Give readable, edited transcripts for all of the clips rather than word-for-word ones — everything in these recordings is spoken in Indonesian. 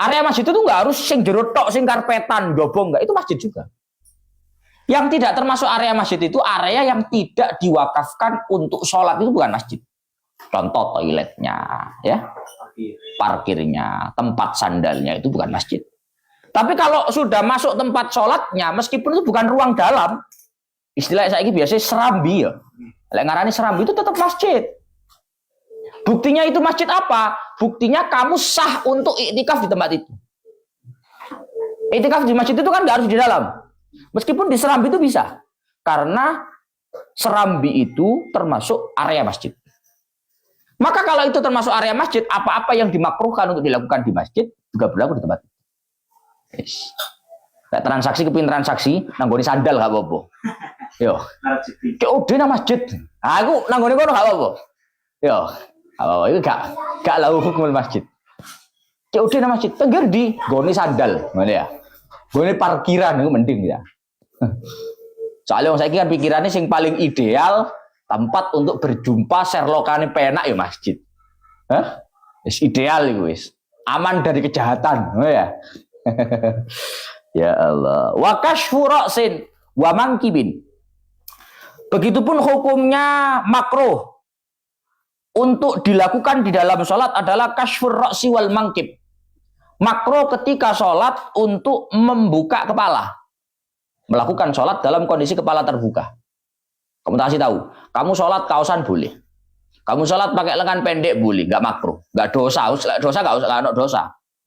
Area masjid itu nggak harus sing jero tok, sing karpetan, dobong nggak, itu masjid juga. Yang tidak termasuk area masjid itu area yang tidak diwakafkan untuk sholat, itu bukan masjid. Contoh toiletnya, ya, parkirnya, tempat sandalnya, itu bukan masjid. Tapi kalau sudah masuk tempat sholatnya, meskipun itu bukan ruang dalam, istilah saya ini biasanya serambi ya. Lek ngarani serambi itu tetap masjid. Buktinya itu masjid apa? Buktinya kamu sah untuk iktikaf di tempat itu. Iktikaf di masjid itu kan nggak harus di dalam. Meskipun di serambi itu bisa. Karena serambi itu termasuk area masjid. Maka kalau itu termasuk area masjid, apa-apa yang dimakruhkan untuk dilakukan di masjid juga berlaku di tempat itu. Yes. Nah, transaksi kepin transaksi, nanggoni sandal gak apa-apa. Yo. Udah nang masjid. Aku nanggoni kono gak apa-apa. Yo. Apa itu gak lahu hukum masjid. Udah nang masjid, tengger di goni sandal, ngono ya. Goni parkiran itu mending ya. Soalnya saya kan pikirannya yang paling ideal tempat untuk berjumpa serlokane penak ya masjid. Hah? Wis ideal itu wis. Aman dari kejahatan, ya. Ya Allah. Wa kashfu ra'sin wa mankibin. Begitupun hukumnya makruh untuk dilakukan di dalam sholat adalah kashfur ra'si wal mankib. Makruh ketika sholat untuk membuka kepala. Melakukan sholat dalam kondisi kepala terbuka. Kamu kasih tahu, kamu sholat kaosan boleh. Kamu sholat pakai lengan pendek boleh, nggak makruh, nggak dosa. Dosa nggak usah, nggak dosa.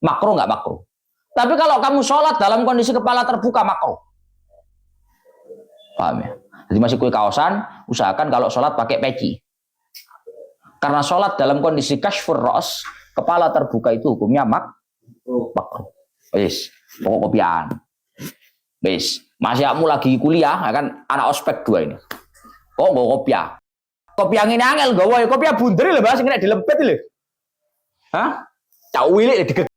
Makruh nggak makruh. Tapi kalau kamu sholat dalam kondisi kepala terbuka makruh. Paham ya? Jadi masih kue kaosan, usahakan kalau sholat pakai peci. Karena sholat dalam kondisi kashfur ra's, kepala terbuka itu hukumnya makruh. Wis, pokok kopian. Wis, masih kamu lagi kuliah, kan anak ospek 2 ini. Kok nggak kopiah? Kopiah ini angel, gawe kopiah bunder lho, bahas kena dilempet lho. Hah? Cak wilik digegep.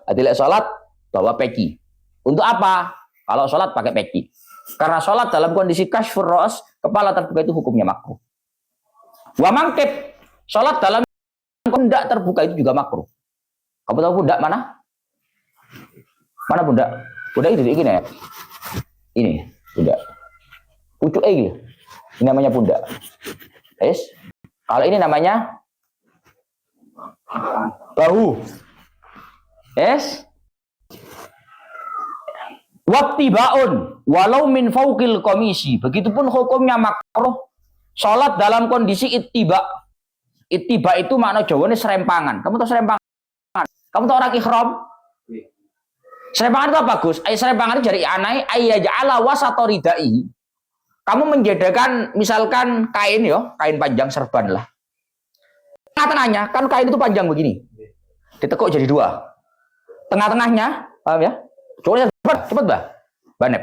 Adilek sholat bawa peci. Untuk apa? Kalau sholat pakai peci. Karena sholat dalam kondisi kashfur ra's, kepala terbuka itu hukumnya makruh. Wa mangkib, sholat dalam pundak terbuka itu juga makruh. Kamu tahu pundak mana? Mana pundak? Pundak itu ini ya. Ini pundak. Pucuk ini. Ini namanya pundak. Yes. Kalau ini namanya bahu. Yes. Wattibaun walau min fauqil komisi. Begitupun hukumnya makruh sholat dalam kondisi ittiba. Ittiba itu makna Jawane serempangan. Kamu tahu serempangan? Kamu tahu orang ikhram? Serempangan itu apa, Gus? Serempangan itu dari anai ayyaja'ala wasata ridai. Kamu menjadikan misalkan kain yo, kain panjang serban lah. Tengah-tengahnya kan kain itu panjang begini. Ditekuk jadi 2. Tengah-tengahnya, paham ya? Coba cepet, Bah. Banep.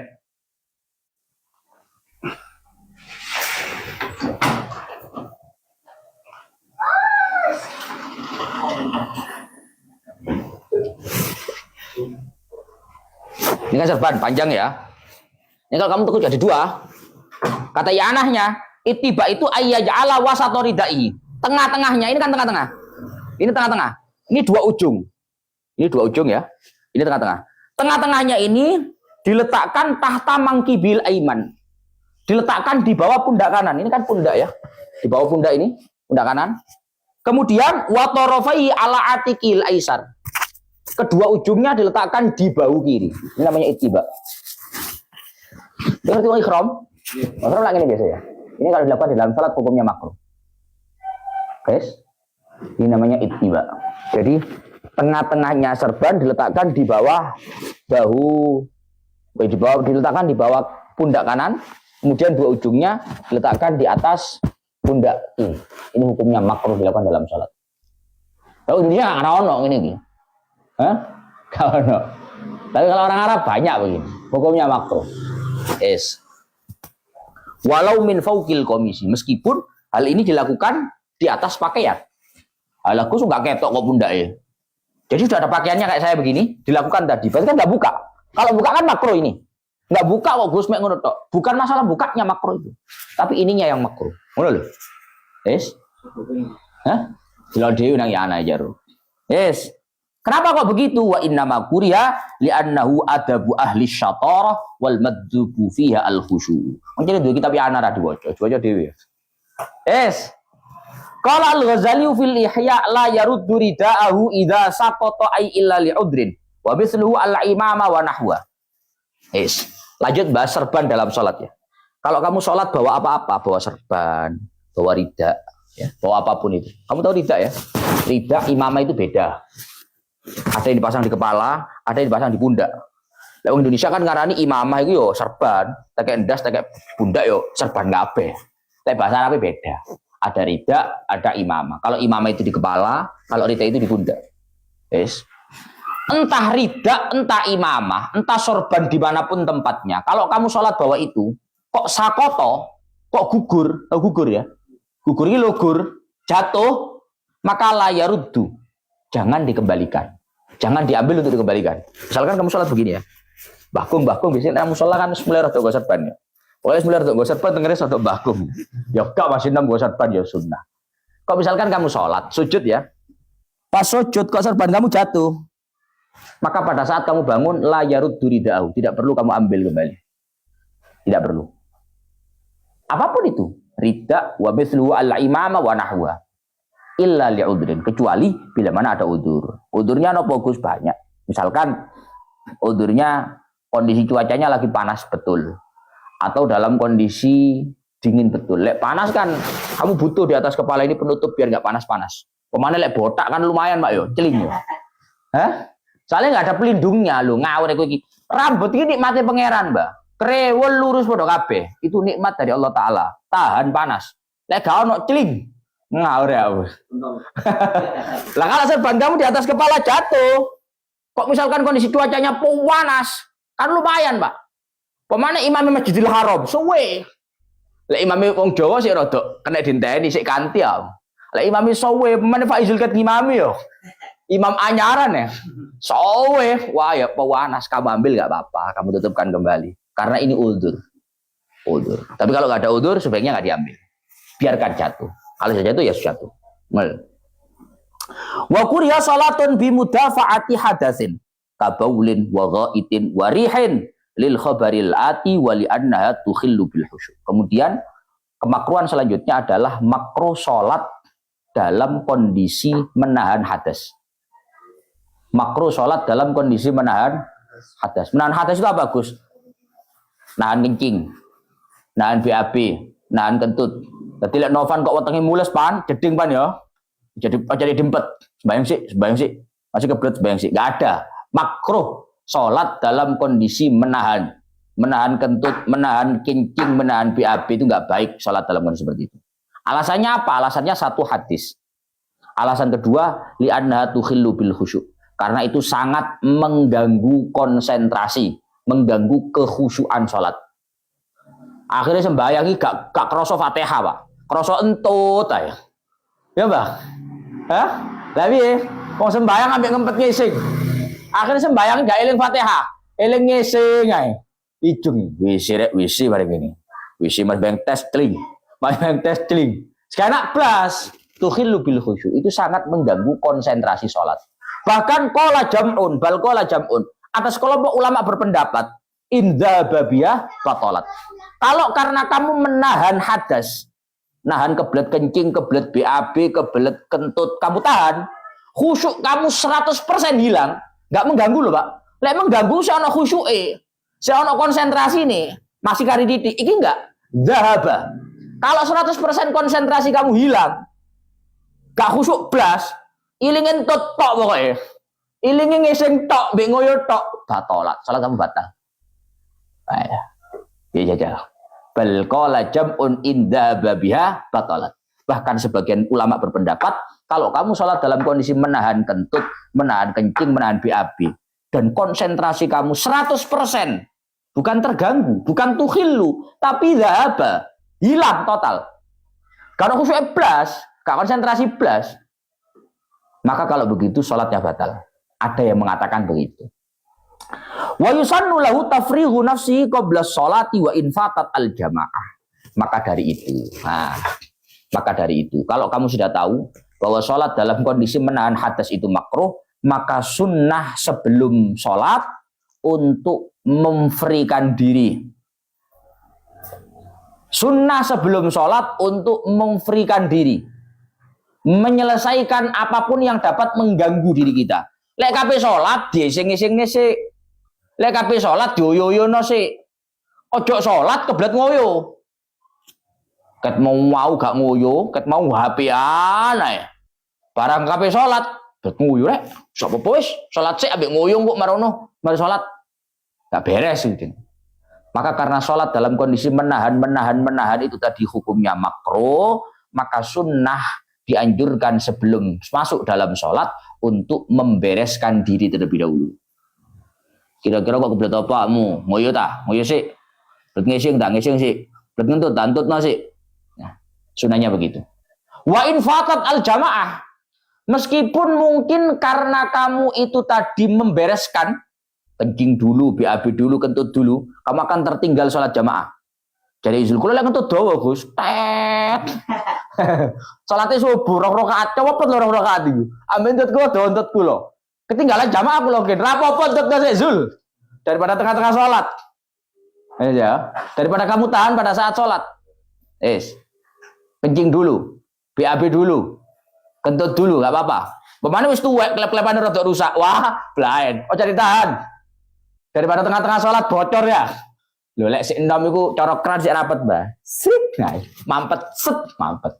Ini kan serban panjang ya. Ini kalau kamu tekuk jadi 2, kata ya anahnya, ittiba itu ayyaj'ala wasata ridai. Tengah-tengahnya, ini kan tengah-tengah. Ini tengah-tengah. Ini 2 ujung. Ini 2 ujung ya. Ini tengah-tengah. Tengah-tengahnya ini diletakkan tahta mangkibil aiman. Diletakkan di bawah pundak kanan. Ini kan pundak ya. Di bawah pundak ini, pundak kanan. Kemudian wa tarafai ala atikil aisar. Kedua ujungnya diletakkan di bahu kiri. Ini namanya ittiba. Dengar tuh ikhram? Ikhram lagi ini biasa ya. Ini kalau dilakukan di dalam salat hukumnya makruh. Guys, ini namanya ittiba. Jadi tengah-tengahnya serban diletakkan di bawah bahu, diletakkan di bawah pundak kanan. Kemudian 2 ujungnya diletakkan di atas pundak ini. Ini hukumnya makruh dilakukan dalam salat. Kalau Indonesia nggak ono ini. Hah? Kalau no. Tapi kalau orang Arab banyak begini. Hukumnya makruh. Yes. Walau min fauqil komisi, meskipun hal ini dilakukan di atas pakaian. Aku suka ketok kok pundak ya. Jadi sudah ada pakaiannya kayak saya begini, dilakukan tadi. Berarti kan nggak buka. Kalau buka kan makruh ini. Nggak buka kok Gus mek ngono tok. Bukan masalah bukanya makruh itu. Tapi ininya yang makruh. Ngono lho. Yes. Hah? Jelo dhewe nang ya ana jaro. Yes. Kenapa kok begitu? Wa innama kuriha li'annahu adabu ahli syatarah wal madzubu fiha al khusyu. Mungkin itu kitab yang ana diwaca dhewe. Qala al-Ghazali fil Ihya la yaruddu ridaahu idza saqata ay illa li'udrin wa misluhu al-imama wa nahwa. Lanjut bahas serban dalam salat ya. Kalau kamu salat bawa apa-apa, bawa serban, bawa rida, ya, bawa apapun itu. Kamu tahu rida ya? Rida imamah itu beda. Ada yang dipasang di kepala, ada yang dipasang di pundak. Lah Indonesia kan ngarani imamah itu yo serban, tekek ndas, tekek pundak yo serban kabeh. Tapi bahasa Arabnya beda. Ada rida, ada imamah. Kalau imamah itu di kepala, kalau rida itu di pundak. Entah rida, entah imamah, entah sorban dimanapun tempatnya. Kalau kamu sholat bawa itu, kok sakoto, kok gugur, gugur ya? Gugur ini logur, jatuh, maka layaruddu. Jangan dikembalikan. Jangan diambil untuk dikembalikan. Misalkan kamu sholat begini ya. Bakung, biasanya kamu sholat kan mulai rada go serban ya. Oleh mulai rada go serban, dengerin rada bakung. Ya gak masih enam go serban ya sunnah. Kok misalkan kamu sholat, sujud ya. Pas sujud kok serban kamu jatuh. Maka pada saat kamu bangun, la yaruddu rida'ahu. Tidak perlu kamu ambil kembali. Tidak perlu. Apapun itu. Rida' wa mithluhu al-imama wa nahwa. Illa li'udrin. Kecuali bila mana ada udur. Udurnya no bagus banyak. Misalkan udurnya kondisi cuacanya lagi panas betul. Atau dalam kondisi dingin betul. Lek panas kan, kamu butuh di atas kepala ini penutup biar nggak panas-panas. Pemana lek botak kan lumayan Pak yo, celing yo. Hah? Soalnya nggak ada pelindungnya lo, ngawur iki. Rambut ini nikmatnya pangeran, Mbak. Krewel lurus podo kabeh. Itu nikmat dari Allah Taala. Tahan panas. Lek gak ono celing. Ngawur ya. Lah kalau serban kamu di atas kepala jatuh. Kok misalkan kondisi cuacanya panas, kan lumayan, Pak. Pemane imam Masjidil Haram, suwe. Lek imam wong Jawa sik rada kena dinteni sik kanti ya. Lek imam suwe, pemane Faizul Kat imam yo. Imam anyaran ya. Sowe, wah ya panas, kamu ambil gak apa-apa, kamu tutupkan kembali. Karena ini udzur. Udzur. Tapi kalau gak ada udzur, sebaiknya gak diambil. Biarkan jatuh. Kalau sudah jatuh ya jatuh. Wa kuriya salatun bi mudafa'ati hadatsin kabaulin wa ghaitin wa rihin lil khabaril ati wa li annaha tukhillu bil khusyu'. Kemudian kemakruhan selanjutnya adalah makruh salat dalam kondisi menahan hadas. Makruh sholat dalam kondisi menahan hadas. Menahan hadas itu apa, Gus? Nahan kencing, nahan BAB, nahan kentut. Jadi lek Novan kok wetenge mules pan, jeding pan ya. Jadi dempet. Sembayang sih. Masih kebelet sembayang sih. Enggak ada. Makruh sholat dalam kondisi menahan kentut, menahan kencing, menahan BAB itu enggak baik sholat dalam kondisi seperti itu. Alasannya apa? Alasannya satu hadis. Alasan kedua, li'annaha tukhillu bil khusyu'. Karena itu sangat mengganggu konsentrasi, mengganggu kekhusyuan sholat. Akhirnya sembayangi gak kroso Fatihah, Pak. Kroso entut aja. Ya, Mbak? Hah? Tapi mau sembayang ambil ngempet ngising. Akhirnya sembayang gak eling Fatihah, eling ngising aja. Ijung, wisi bareng ini. Wisi mas bang tes teling. Sekarang plus tukhillu bil khusyu'. Itu sangat mengganggu konsentrasi sholat. Bahkan qala jam'un, atas kelompok ulama berpendapat indza babiyah batalat. Kalau karena kamu menahan hadas, nahan kebelet kencing, kebelet BAB, kebelet kentut, kamu tahan, khusyuk kamu 100% hilang, enggak mengganggu loh, Pak. Lek mengganggu saya ono khusyuke, saya ono konsentrasi nih, masih kari titik, iki enggak dzahaba. Kalau 100% konsentrasi kamu hilang, gak khusyuk blas, ilingin tok pokoknya. Ilingin ngising tok, bengoyo tok, batalat. Salat kamu batal. Ya jajal. Bal qala jam'un inda babiha batalat. Bahkan sebagian ulama berpendapat kalau kamu salat dalam kondisi menahan kentut, menahan kencing, menahan BAB dan konsentrasi kamu 100%, bukan terganggu, bukan tukhillu, tapi dzahaba, hilang total. Kalau khusyuk blas, gak konsentrasi blas, maka kalau begitu sholatnya batal. Ada yang mengatakan begitu. Wa yusannu lahu tafrighu nafsi qabla sholati wa infatat al jamaah. Maka dari itu, kalau kamu sudah tahu bahwa sholat dalam kondisi menahan hadas itu makruh, maka sunnah sebelum sholat untuk memfrikan diri. Sunnah sebelum sholat untuk memfrikan diri, menyelesaikan apapun yang dapat mengganggu diri kita. Lek kape sholat diesing-ising sik, lek kape sholat dioyo-yono sik. Ojo sholat kebelet ngoyo. Ket mau gak ngoyo, ket mau HP-an ae. Barang kape sholat, bet ngoyo rek. Sok apa wis, sholat sik ambek ngoyo kok marono, mari sholat. Gak beres gitu. Maka karena sholat dalam kondisi menahan itu tadi hukumnya makruh, maka sunnah dianjurkan sebelum masuk dalam sholat untuk membereskan diri terlebih dahulu. Kira-kira kok kebelet apamu? Ngoyo ta? Ngoyo sik. Bet ngising tak ngising sik. Bet ngentut tantutno sik. Nah, sunnahnya begitu. Wa in fatat al jamaah. Meskipun mungkin karena kamu itu tadi membereskan kencing dulu, BAB dulu, kentut dulu, kamu akan tertinggal sholat jamaah. Jadi izul kula lek kentut dawa, Gus. Tet. Salate subuh 2 rakaat, coba 4 rakaat iku. Amben kentut kula dawa kentut kula. Ketinggalan jamaah kula gen. Ra apa-apa kentut Zul. Daripada tengah-tengah sholat. Ya, daripada kamu tahan pada saat sholat. Kencing dulu, BAB dulu, kentut dulu, gak apa-apa. Pemane wis tuwek, klep-klepane rada rusak. Wah, blaen. Oh jadi tahan. Daripada tengah-tengah sholat bocor ya. Lho lek sik enom iku cara keran sik rapet, Mbah. Sip, nah, mampet, set, mampet.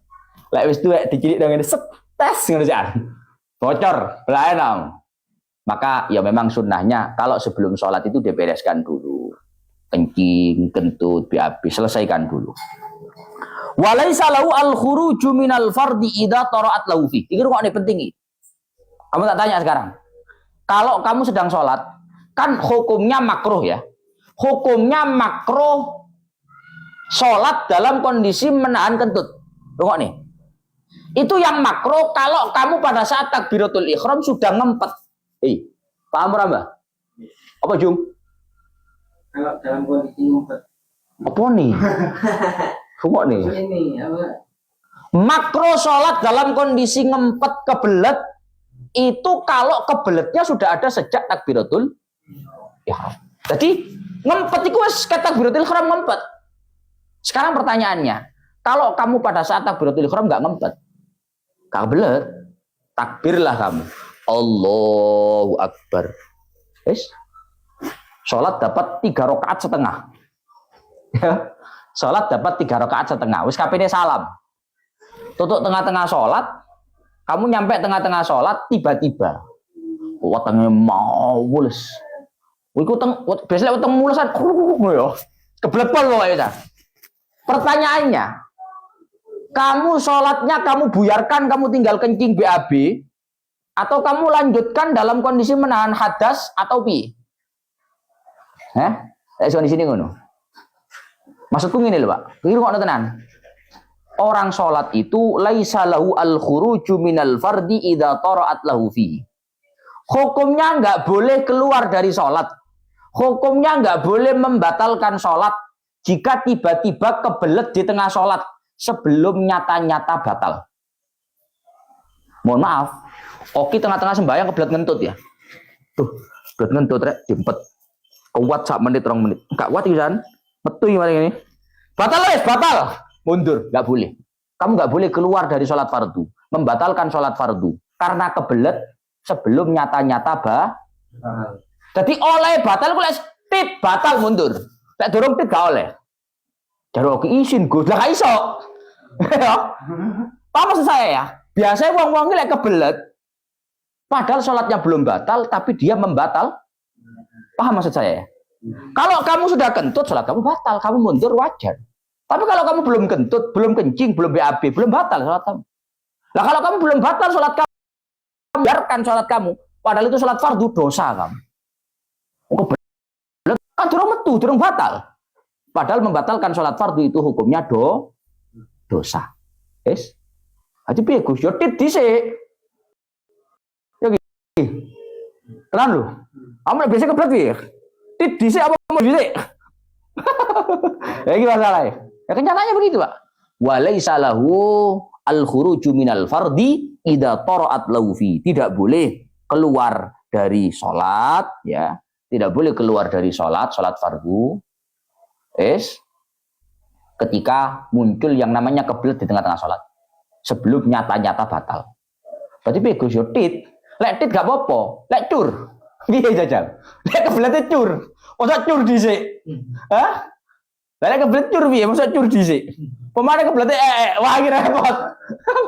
Lek wis tuwek dicilik nang ngene set, tes ngono sik. Bocor, blaen om. Maka ya memang sunnahnya kalau sebelum sholat itu dibereskan dulu. Kencing, kentut, BAB, selesaikan dulu. Walaisa lahu al-khuruju minal fardi idza tara'at lahu fi. Iki rukune penting iki. Kamu tak tanya sekarang. Kalau kamu sedang sholat, kan hukumnya makruh ya. Hukumnya makruh sholat dalam kondisi menahan kentut. Tengok nih. Itu yang makruh kalau kamu pada saat takbiratul ihram sudah ngempet. Paham Mbak? Apa Jung? Kalau dalam kondisi ngempet. Apa nih? Tengok nih. Ini apa? Makruh sholat dalam kondisi ngempet kebelet itu kalau kebeletnya sudah ada sejak takbiratul ihram. Jadi ngempet itu wis takbiratul ihram ngempet. Sekarang pertanyaannya, kalau kamu pada saat takbiratul ihram enggak ngempet, enggak kebelet, takbirlah kamu. Allahu Akbar. Salat dapat 3 rakaat setengah. Ya. Salat dapat 3 rakaat setengah. Wis kapene salam. Tutuk tengah-tengah salat, kamu nyampe tengah-tengah sholat, tiba-tiba wetenge mau mulus. Iku biasanya weteng mulusan ya. Kebelet pol pokoke. Pertanyaannya, kamu sholatnya kamu buyarkan, kamu tinggal kencing BAB, atau kamu lanjutkan dalam kondisi menahan hadas atau pi? Di sini ngono. Maksudku ngene lho, Pak. Iki kok tenan. Orang sholat itu laisa lahu al-khuruju minal fardi idza tara'at lahu fi. Hukumnya enggak boleh keluar dari sholat. Hukumnya enggak boleh membatalkan sholat jika tiba-tiba kebelet di tengah sholat sebelum nyata-nyata batal. Mohon maaf, oke tengah-tengah sembahyang kebelet ngentut ya. Tuh, kebelet ngentut rek diempet. Kuat sak menit 2 menit. Enggak kuat pisan. Metu iki ini. Batal wis, batal. Mundur, nggak boleh. Kamu nggak boleh keluar dari sholat fardu, membatalkan sholat fardu karena kebelet sebelum nyata-nyata Jadi oleh batal, aku tit batal mundur. Lek dorong tit gak oleh. Jaro izin Gus, lah gak iso. Apa maksud saya ya? Biasanya wong-wong lek kebelet, padahal sholatnya belum batal, tapi dia membatal. Paham maksud saya ya? Kalau kamu sudah kentut, sholat kamu batal, kamu mundur wajar. Tapi kalau kamu belum kentut, belum kencing, belum BAB, belum batal sholat kamu. Nah kalau kamu belum batal sholat kamu, biarkan sholat kamu. Padahal itu sholat fardu, dosa kamu. Kan durung metu, durung batal. Padahal membatalkan sholat fardu itu hukumnya dosa. Yes. Aja piye Gus, yo tit dhisik. Ya iki. Tenan lho. Kamu biasa kebelet piye? Tit dhisik apa mau dhisik? Ya iki masalahnya. Ya kenyataannya begitu, Pak. Walaisa lahu al-khuruju minal fardi idza tara'at lahu fi. Tidak boleh keluar dari sholat, ya, tidak boleh keluar dari sholat fardu, ketika muncul yang namanya kebelet di tengah-tengah sholat, sebelum nyata-nyata batal. Berarti bego yo tit, lek tit gak apa-apa, lek cur, piye jajal, lek kebelet cur, masa cur dhisik, hah? Lek kebelet cur piye, masa cur dhisik, pemane kebelet wah iki repot,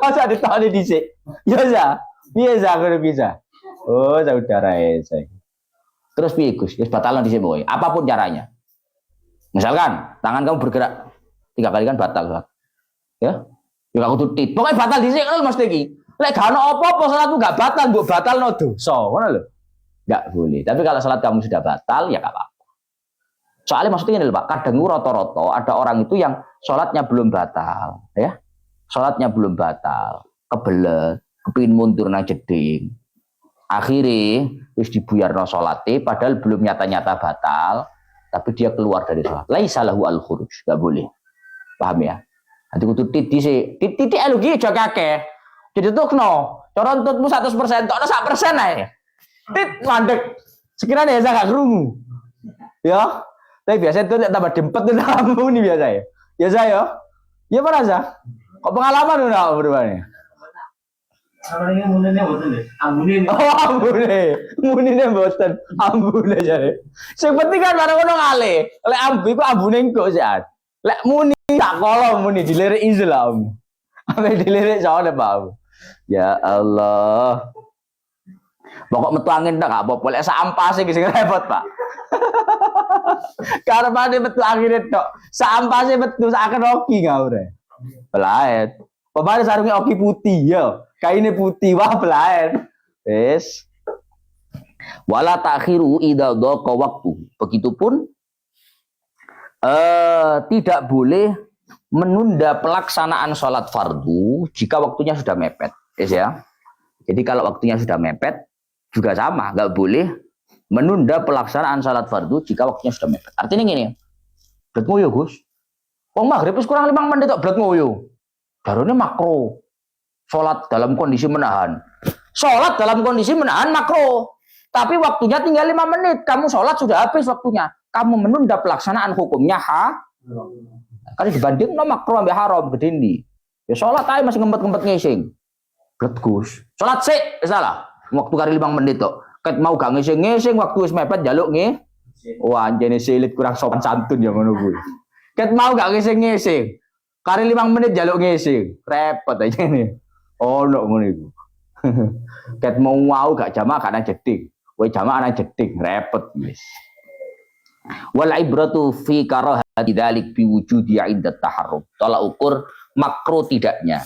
masa ditoni dhisik, ya za, piye za ngono bisa. Oh, saudara saya. Terus piye Gus? Wis batalan dhisik boy. Apapun caranya. Misalkan tangan kamu bergerak 3 kali kan batal. Ya. Ya gak kudu tit. Pokoke batal dhisik lho Mas iki. Lek gak ono apa-apa salatmu gak batal, mbok batalno dosa, ngono lho. Gak boleh. Tapi kalau salat kamu sudah batal ya gak apa-apa. Soalnya maksudnya ini lho Pak, kadang rata-rata ada orang itu yang salatnya belum batal, ya. Salatnya belum batal, kebelet, kepingin mundur nang jeding. Akhirnya wis dibuyarno salate padahal belum nyata-nyata batal, tapi dia keluar dari salat. Laisa lahu al-khuruj, enggak boleh. Paham ya? Nanti kudu titik titik elu ki aja kakek. Ditetukno. Cara entutmu 100%, tokno 1% ae. Tit mandek. Sekiranya ya gak krungu. Ya. Tapi biasa itu tambah dempet itu kamu nih biasa ya. Biasa ya. Ya merasa. Kok pengalaman udah berubahnya? Kalau ini munine boten lho. Ambune. Oh, ambune mboten. Ambune jare. Sing penting kan bareng ngono ngale. Lek ambu iku ambune engko jan. Lek muni tak kala muni dilirik Islam. Ampe dilirik soalnya Pak. Ya Allah. Pokok metu angin tak gak apa-apa. Lek sampase iki sing repot, Pak. Karepane metu angin tok. Sampase metu saken oki ngawure. Belaet. Pemane sarunge oki putih ya. Kainnya putih, wah belain. Yes. Wala takhiru idza dhaqa waktu. Begitupun tidak boleh menunda pelaksanaan sholat fardu jika waktunya sudah mepet. Yes, ya. Jadi kalau waktunya sudah mepet juga sama, nggak boleh menunda pelaksanaan sholat fardu jika waktunya sudah mepet. Artinya gini, blet ngoyo Gus. Wong maghrib wis kurang 5 menit tok blet ngoyo. Darone makro. Sholat dalam kondisi menahan. Sholat dalam kondisi menahan makro. Tapi waktunya tinggal 5 menit. Kamu sholat sudah habis waktunya. Kamu menunda pelaksanaan hukumnya Kan dibanding no makro sampai haram gedindi. Ya sholat aja masih ngempet-ngempet ngising. Blegus. Sholat sik, salah. Waktu kali 5 menit tuh. Ket mau gak ngising-ngising waktu wis mepet njaluk nge. Wah, anjene silit kurang sopan santun ya ngono kuwi. Ket mau gak ngising-ngising. Kali 5 menit njaluk ngising. Repot aja nih. Oh, no ngono iku. Ket mau gak jamaah gak nang jeding. Kowe jamaah nang jeding, repot wis. Wal ibratu fi karahati dzalik bi wujudi 'inda taharrum. Tolak ukur makruh tidaknya.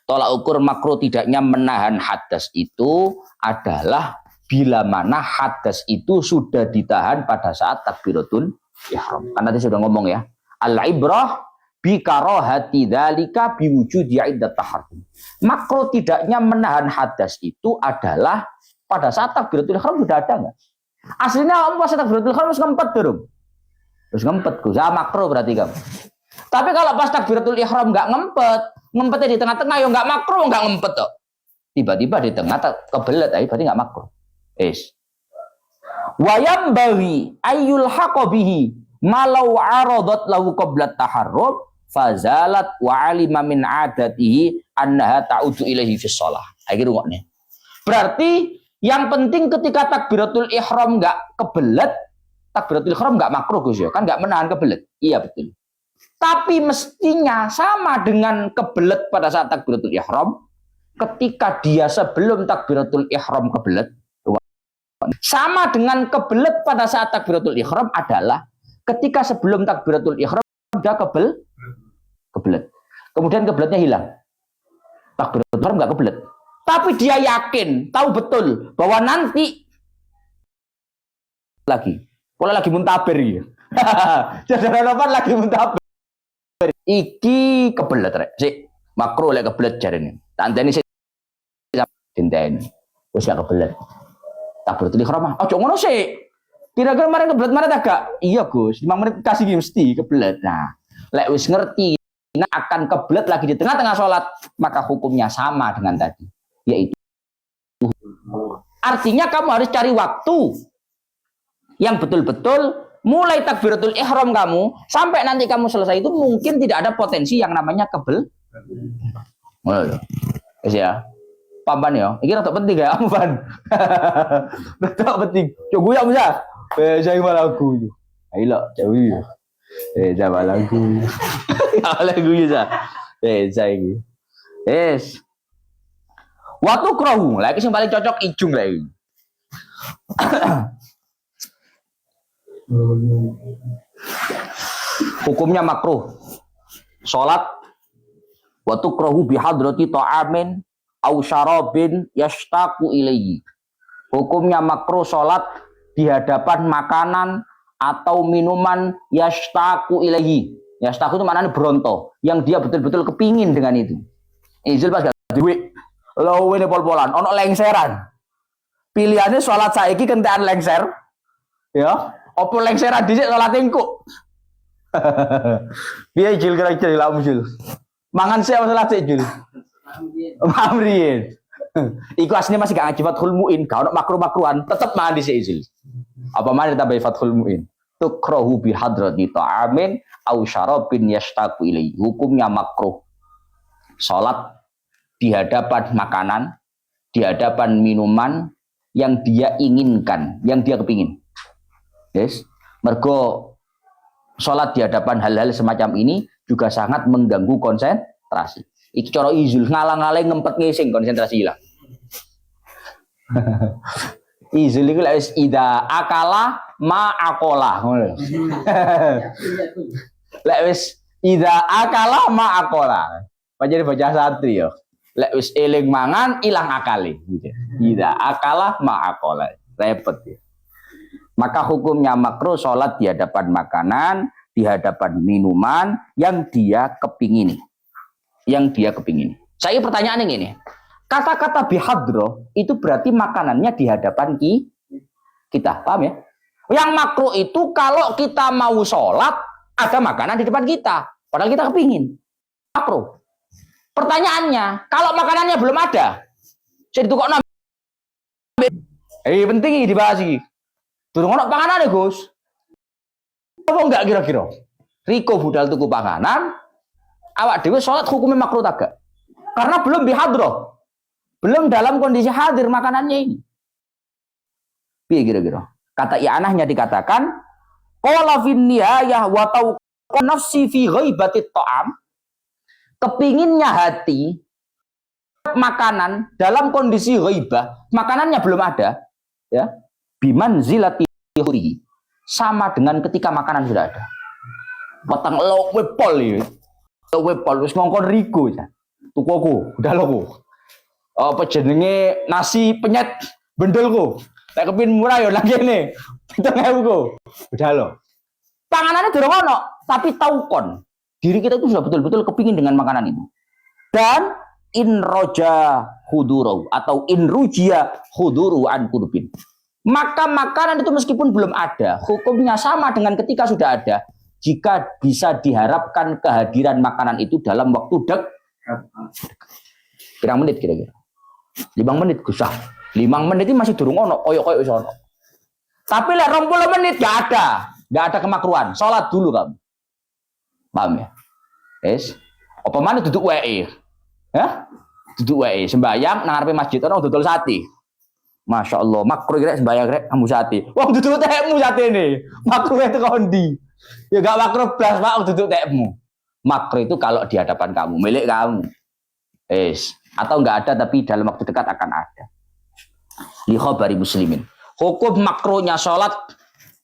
Tolak ukur makruh tidaknya menahan hadas itu adalah bila mana hadas itu sudah ditahan pada saat takbiratul ihram. Kan tadi sudah ngomong ya. Al ibrah bi karahati dzalika bi wujudi 'inda taharrum. Makruh tidaknya menahan hadas itu adalah pada saat takbiratul ihram sudah ada enggak? Aslinya pas takbiratul ihram harus ngempet durung. Terus ngempet Gus, makruh berarti kamu. Tapi kalau pas takbiratul ihram enggak ngempetnya di tengah-tengah ya enggak makruh, enggak ngempet kok. Tiba-tiba di tengah kebelet aja berarti enggak makruh. Wa yambaghi ayyul haqabihi malau aradat lahu qabla taharrum fazalat wa alima min adatihi annaha ta'udu ilaihi fi shalah. Akhir ngokne. Berarti yang penting ketika takbiratul ihram enggak kebelet, takbiratul ihram enggak makruh Gus ya, kan enggak menahan kebelet. Iya betul. Tapi mestinya sama dengan kebelet pada saat takbiratul ihram, ketika dia sebelum takbiratul ihram kebelet, sama dengan kebelet pada saat takbiratul ihram adalah ketika sebelum takbiratul ihram sudah kebelet. Kemudian kebeletnya hilang. Takbiratul ihram enggak kebelet. Tapi dia yakin, tahu betul bahwa nanti lagi muntaber gitu. Saudara Novan lagi muntaber. Iki kebelet rek. Sik, makro lek kebelet jarene. Tanteni sik dinteni. Wis gak kebelet. Takbiratul ihram. Ojo ngono sik. Kira-kira kemarin kebelet mana agak? Iya Gus, 5 menit kasih mesti kebelet. Nah, lek wis ngerti akan kebelet lagi di tengah-tengah sholat, maka hukumnya sama dengan tadi, yaitu Artinya kamu harus cari waktu yang betul-betul mulai takbiratul ihram kamu sampai nanti kamu selesai itu mungkin tidak ada potensi yang namanya kebel. Ya. Papan ya. Ini rada penting ya, Papan. Rada penting. Coba ya bisa. Saya malah lagu. Ayo, jauh. Coba lagu. Lagu bisa. Saya ini. Waktu krohu, lagi yang paling cocok ijung lagi. Hukumnya makruh. Salat waktu krohu bihadrati ta'amin au syarabin yashtaqu ilaihi. Hukumnya makruh salat di hadapan makanan atau minuman yashtaqu ilaihi. Yashtaqu itu maknanya beronto, yang dia betul-betul kepingin dengan itu. Izil pas gak duit. Lo ini pol-polan, ono lengseran. Pilihannya sholat saiki kentekan lengser, ya. Opo lengseran dhisik sholat engko. Piye Jil kira-kira lamu Jil? Mangan sih apa sholat sik Jil? Mamrien. Iku aslinya masih gak ngaji Fathul Mu'in, gak ono makruh-makruhan, tetep mangan dhisik Jil. Apa mana ditambahi Fathul Mu'in? Tukrahu bi hadrati ta'amin au syarabin yashtaqu ilaihi. Hukumnya makruh. Sholat di hadapan makanan, di hadapan minuman yang dia inginkan, yang dia kepingin. Yes. Mergo sholat di hadapan hal-hal semacam ini juga sangat mengganggu konsentrasi. Iki cara izul ngalang-alang ngempet ngising konsentrasi hilang. Izul itu lek ida akala ma akola. Lek wis ida akala ma akola. Panjene baca santri ya. Lek wis eling mangan ilang akale gitu. Ida akala ma akola. Repot ya. Maka hukumnya makruh sholat di hadapan makanan, di hadapan minuman yang dia kepingini. Yang dia kepingini. Saya pertanyaan ini. Kata-kata bihadro itu berarti makanannya di hadapan kita. Paham ya? Yang makruh itu kalau kita mau sholat, ada makanan di depan kita. Padahal kita kepingin. Makruh. Pertanyaannya, kalau makanannya belum ada, saya ditukok nambah. Penting ini dibahas ini. Turun ono panganan ya Gus. Apa enggak kira-kira? Riko budal tuku panganan, awak dewe sholat hukumnya makruh tak gak? Karena belum bihadroh. Belum dalam kondisi hadir makanannya ini. Piye kira-kira? Kata i'anahnya dikatakan, qala fin nihayah wa tawqan nafsi fi ghaibati ta'am. Kepinginnya hati makanan dalam kondisi ghaibah, makanannya belum ada, ya. Biman zilati huri, sama dengan ketika makanan sudah ada. Petang lo wepol ya. Lo wepol wis ngongkon rigo ya. Tukoku, udah lo. Apa jenenge nasi penyet bendelku. Nek kepin murah ya nang kene. 7.000 udah lo. Panganannya durung ono, tapi taukon. Diri kita itu sudah betul-betul kepingin dengan makanan itu. Dan in roja hudurau atau in rujia huduru an kurbin. Maka makanan itu meskipun belum ada, hukumnya sama dengan ketika sudah ada. Jika bisa diharapkan kehadiran makanan itu dalam waktu pirang menit kira-kira. 5 menit Gusah. 5 menit itu masih durung ono, koyok wis ono. Tapi lek 20 menit gak ada kemakruhan. Salat dulu kamu. Paham ya? Yes. Apa mana duduk wae? Ya? Duduk wae sembayang nang ngarepe masjid ono dodol sate. Masya Allah, makruh kira sembayang rek kamu sate. Wong duduk tekmu satene. Makruh itu kondi. Ya gak makruh blas Pak duduk tekmu. Makruh itu kalau di hadapan kamu, milik kamu. Yes. Atau enggak ada tapi dalam waktu dekat akan ada. Li khabari muslimin. Hukum makruhnya sholat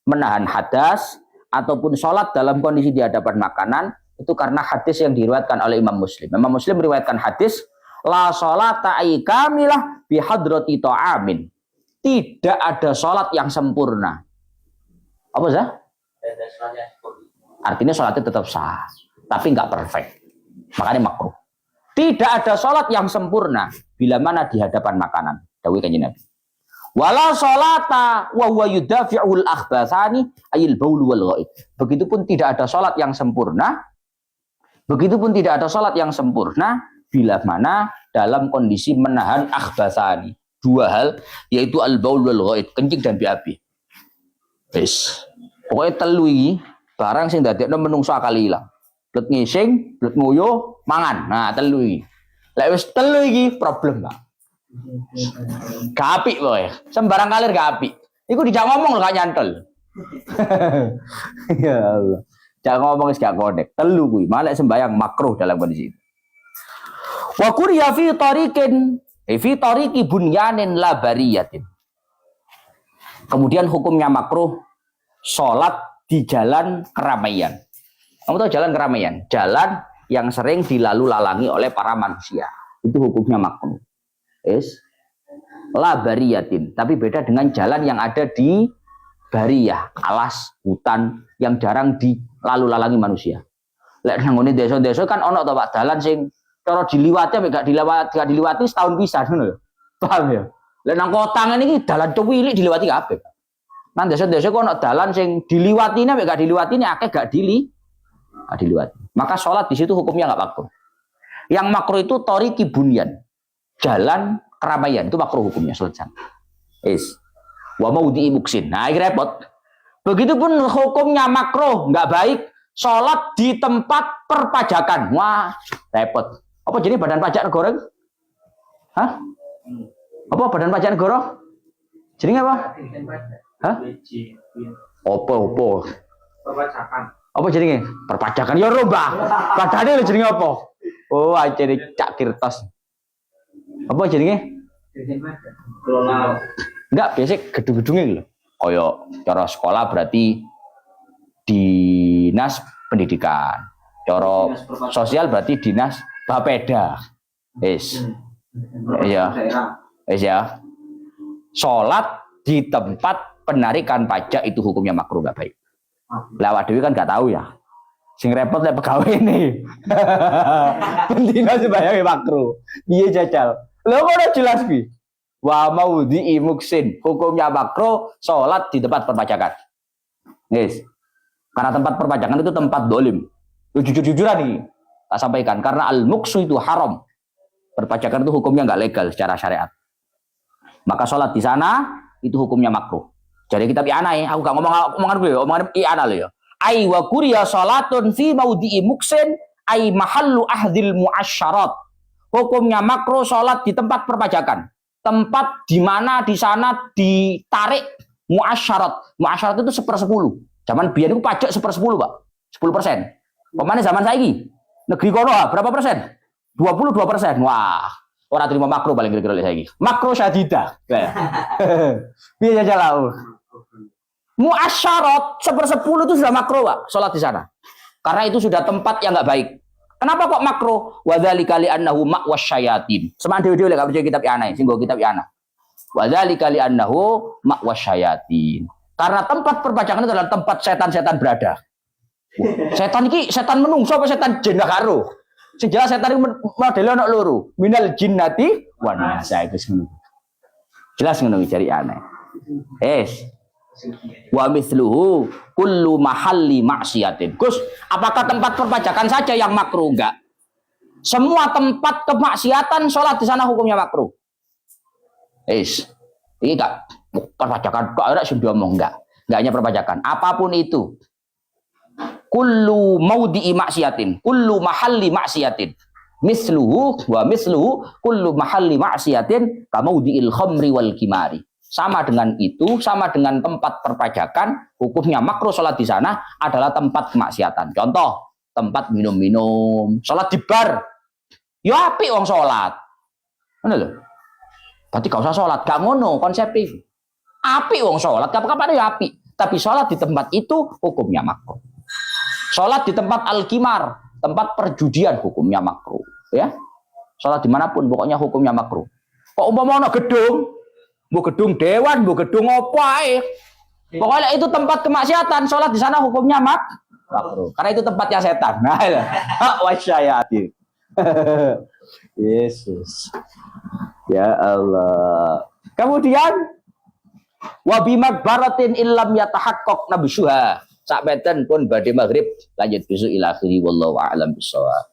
menahan hadas ataupun sholat dalam kondisi di hadapan makanan itu karena hadis yang diriwayatkan oleh Imam Muslim. Imam Muslim meriwayatkan hadis la sholata ay kamilah bihadrati ta'amin. Tidak ada sholat yang sempurna. Apa sih? Artinya sholatnya tetap sah, tapi nggak perfect. Makanya makruh. Tidak ada sholat yang sempurna bila mana di hadapan makanan. Dawuh Kanjeng Nabi. Wala sholata wa huwa yudafi'ul akhbathani ayil baul wal ghaib. Begitupun tidak ada sholat yang sempurna. Begitupun tidak ada sholat yang sempurna bila mana dalam kondisi menahan akhbathani. dua hal, yaitu al-baul wal ghaid, kencing dan BAB. Wis. Pokoke telu iki barang sing dadekno menungso akal ilang. Blet ngising, blet ngoyo, mangan. Nah, telu iki. Lek wis telu iki problem, Pak. Gak apik kowe. Sembarang kalir gak apik. Iku dijak ngomong lho gak nyantol. Ya Allah. Jak ngomong wis gak konek. Telu kuwi, malah sembayang makruh dalam kondisi itu. Wa kuriya fi tariqi bunyanin la bariyatin. Kemudian hukumnya makruh salat di jalan keramaian. Kamu tahu jalan keramaian? Jalan yang sering dilalu-lalangi oleh para manusia. Itu hukumnya makruh. La bariyatin, tapi beda dengan jalan yang ada di bariyah, alas, hutan yang jarang dilalu-lalangi manusia. Lek nang ngene desa-desa kan ono to Pak dalan sing cara diliwati mek gak diliwati setahun pisan ngono lho. Paham ya? Lek nang kota ngene iki dalan cuwilik diliwati kabeh. Nang desa-desa kok ono dalan sing diliwatine mek gak diliwatine akeh gak diliwati. Maka sholat di situ hukumnya nggak makruh. Yang makruh itu tariqi bunyan, jalan keramaian itu makruh hukumnya selesai. Wa maudhi'i muksin. Nah, ini repot. Begitupun hukumnya makruh, nggak baik sholat di tempat perpajakan. Wah, repot. Apa jadi badan pajak negara? Hah? Apa badan pajak negara? Jadi apa? Hah? Opo? Perpajakan. Apa jenenge? Perpajakan ya rombah. Padahal lho jenenge apa? Oh, ajene Cak Kirtos. Apa jenenge? Enggak, biasa gedung-gedungnya gitu. Kaya cara sekolah berarti dinas pendidikan. Cara sosial berarti dinas Bapeda. Iya. Ya. Salat di tempat penarikan pajak itu hukumnya makruh enggak baik. Lah awak dhewe kan gak tahu ya. Sing repot lek pegawe ini. Bendina sembayange makruh. Piye jajal? Lho kok ora jelas ki? Wa maudhi'i muksin, hukumnya makruh salat di tempat perpajakan. Karena tempat perpajakan itu tempat dolim. Jujur-jujuran nih, tak sampaikan. Karena al-muksu itu haram. Perpajakan itu hukumnya nggak legal secara syariat. Maka salat di sana itu hukumnya makruh. Jadi kitab I'anah ya, aku gak omongan I'anah lo ya. Ai wa kuriya salatun fi maudhi'i muksin ai mahallu ahdil mu'asyarat. Hukumnya makruh salat di tempat perpajakan. Tempat di mana di sana ditarik muasyarat. Muasyarat itu 1/10. Zaman biyen itu pajak 1/10, Pak. 10%. Pemane zaman saiki? Negeri kono berapa persen? 22%. Wah, ora terima makruh paling kira-kira saiki. Makruh syadidah. Piye jalau? Muasyarat 1/10 itu sudah makruh, Pak, salat di sana. Karena itu sudah tempat yang enggak baik. Kenapa kok makruh? Wadzalika li annahu ma'was syayatin. Seman dhewe-dhewe lek baca kitab I'anah, sing nggo kitab I'anah. Wadzalika li annahu ma'was syayatin. Karena tempat perpajakan itu adalah tempat setan-setan berada. Setan iki setan menungso apa setan jin karo? Sing jelas setan iki modele ana loro. Minal jinnati wan nas. Iku ngono. Jelas ngono cari I'anah. Wa mithluhu kullu mahalli maksiatin. Gus, apakah tempat perpajakan saja yang makruh? Enggak. Semua tempat kemaksiatan sholat di sana hukumnya makruh. Ini enggak perpajakan kok ada sing diomong enggak. Enggak hanya perpajakan, apapun itu. Kullu maudhi'i maksiatin, kullu mahalli maksiatin. Misluhu wa misluhu kullu mahalli maksiatin ka maudhi'il khamri wal kimari. Sama dengan itu, sama dengan tempat perpajakan, hukumnya makruh sholat di sana adalah tempat kemaksiatan. Contoh, tempat minum-minum, sholat di bar. Ya apik wong sholat. Mana lho? Berarti gak usah sholat, gak ngono konsepnya. Apik wong sholat, kapan-kapan ya apik. Tapi sholat di tempat itu hukumnya makruh. Sholat di tempat al-kimar, tempat perjudian hukumnya makruh. Ya, sholat dimanapun pokoknya hukumnya makruh. Kok umpama ana gedung? Bu gedung dewan, bu gedung apa ae. Pokoknya itu tempat kemaksiatan, sholat di sana hukumnya makruh. Karena itu tempatnya setan. Nah, wasyayati. Yesus. Ya Allah. Kemudian wabimak baratin illam yatahaqqaq nabsyuha. Sak beten pun badhe maghrib lanjut besok ila akhiri wallahu a'lam bissawab.